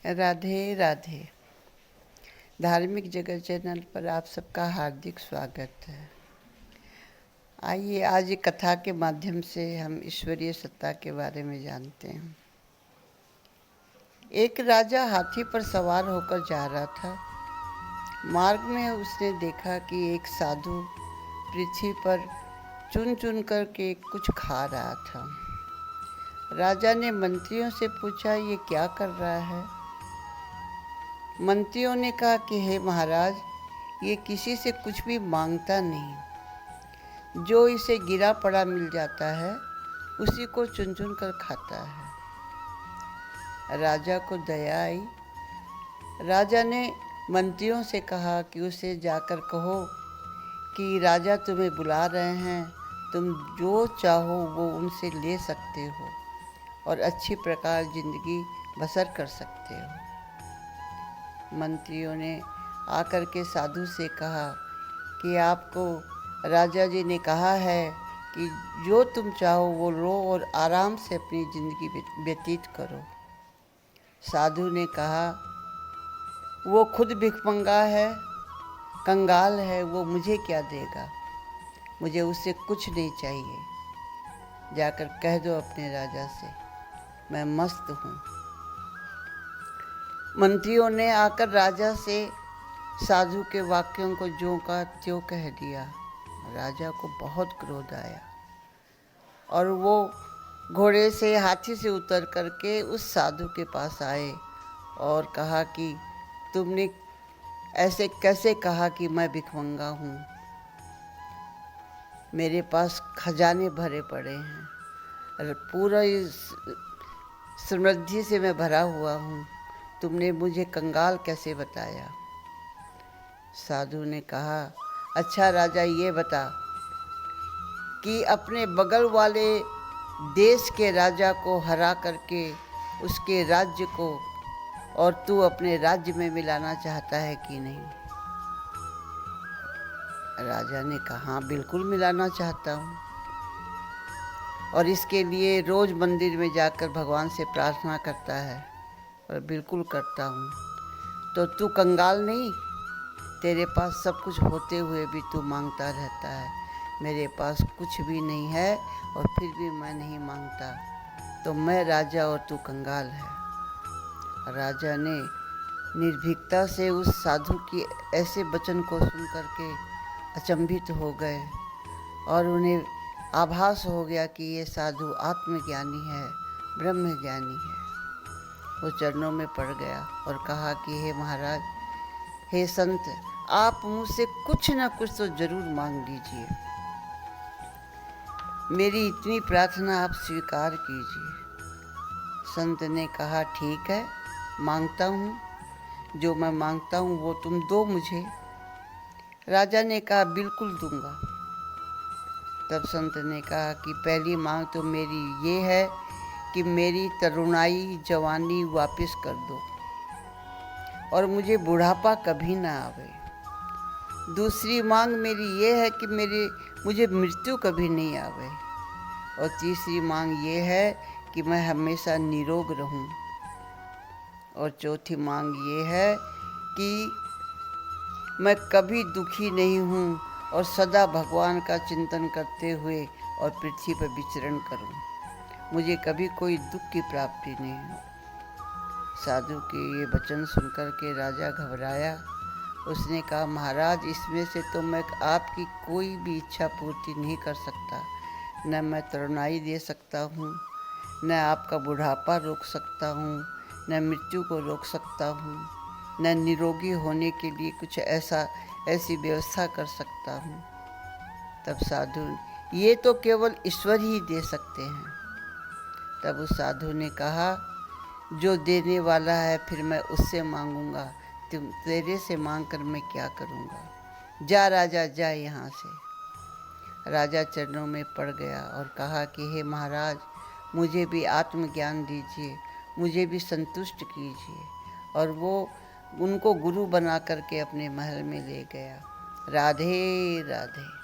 राधे राधे। धार्मिक जगत चैनल पर आप सबका हार्दिक स्वागत है। आइए आज एक कथा के माध्यम से हम ईश्वरीय सत्ता के बारे में जानते हैं। एक राजा हाथी पर सवार होकर जा रहा था। मार्ग में उसने देखा कि एक साधु पृथ्वी पर चुन चुन करके कुछ खा रहा था। राजा ने मंत्रियों से पूछा, ये क्या कर रहा है? मंत्रियों ने कहा कि हे महाराज, ये किसी से कुछ भी मांगता नहीं, जो इसे गिरा पड़ा मिल जाता है उसी को चुन चुन कर खाता है। राजा को दया आई। राजा ने मंत्रियों से कहा कि उसे जाकर कहो कि राजा तुम्हें बुला रहे हैं, तुम जो चाहो वो उनसे ले सकते हो और अच्छी प्रकार जिंदगी बसर कर सकते हो। मंत्रियों ने आकर के साधु से कहा कि आपको राजा जी ने कहा है कि जो तुम चाहो वो लो और आराम से अपनी ज़िंदगी व्यतीत करो। साधु ने कहा, वो खुद भिखमंगा है, कंगाल है, वो मुझे क्या देगा? मुझे उससे कुछ नहीं चाहिए। जाकर कह दो अपने राजा से, मैं मस्त हूँ। मंत्रियों ने आकर राजा से साधु के वाक्यों को ज्यों का त्यों कह दिया। राजा को बहुत क्रोध आया और वो घोड़े से हाथी से उतर करके उस साधु के पास आए और कहा कि तुमने ऐसे कैसे कहा कि मैं भिखमंगा हूँ? मेरे पास खजाने भरे पड़े हैं, पूरा समृद्धि से मैं भरा हुआ हूँ, तुमने मुझे कंगाल कैसे बताया? साधु ने कहा, अच्छा राजा, ये बता कि अपने बगल वाले देश के राजा को हरा करके उसके राज्य को और तू अपने राज्य में मिलाना चाहता है कि नहीं? राजा ने कहा, हाँ बिल्कुल मिलाना चाहता हूँ और इसके लिए रोज मंदिर में जाकर भगवान से प्रार्थना करता है और बिल्कुल करता हूँ। तो तू कंगाल नहीं? तेरे पास सब कुछ होते हुए भी तू मांगता रहता है। मेरे पास कुछ भी नहीं है और फिर भी मैं नहीं मांगता, तो मैं राजा और तू कंगाल है। राजा ने निर्भीकता से उस साधु की ऐसे वचन को सुन करके अचंभित हो गए और उन्हें आभास हो गया कि ये साधु आत्मज्ञानी है, ब्रह्मज्ञानी है। वो चरणों में पड़ गया और कहा कि हे महाराज, हे संत, आप मुझसे कुछ न कुछ तो जरूर मांग लीजिए। मेरी इतनी प्रार्थना आप स्वीकार कीजिए। संत ने कहा, ठीक है, मांगता हूँ, जो मैं मांगता हूँ वो तुम दो मुझे। राजा ने कहा, बिल्कुल दूंगा। तब संत ने कहा कि पहली मांग तो मेरी ये है कि मेरी तरुणाई जवानी वापस कर दो और मुझे बुढ़ापा कभी ना आवे। दूसरी मांग मेरी ये है कि मुझे मृत्यु कभी नहीं आवे। और तीसरी मांग ये है कि मैं हमेशा निरोग रहूं। और चौथी मांग ये है कि मैं कभी दुखी नहीं हूँ और सदा भगवान का चिंतन करते हुए और पृथ्वी पर विचरण करूं। मुझे कभी कोई दुख की प्राप्ति नहीं हो। साधु के ये वचन सुनकर के राजा घबराया। उसने कहा, महाराज, इसमें से तो मैं आपकी कोई भी इच्छा पूर्ति नहीं कर सकता। न मैं तरुणाई दे सकता हूँ, न आपका बुढ़ापा रोक सकता हूँ, न मृत्यु को रोक सकता हूँ, न निरोगी होने के लिए कुछ ऐसी व्यवस्था कर सकता हूँ। तब साधु, ये तो केवल ईश्वर ही दे सकते हैं। तब उस साधु ने कहा, जो देने वाला है फिर मैं उससे मांगूंगा, तेरे से मांग कर मैं क्या करूंगा? जा राजा, जा यहाँ से। राजा चरणों में पड़ गया और कहा कि हे महाराज, मुझे भी आत्मज्ञान दीजिए, मुझे भी संतुष्ट कीजिए। और वो उनको गुरु बना करके अपने महल में ले गया। राधे राधे।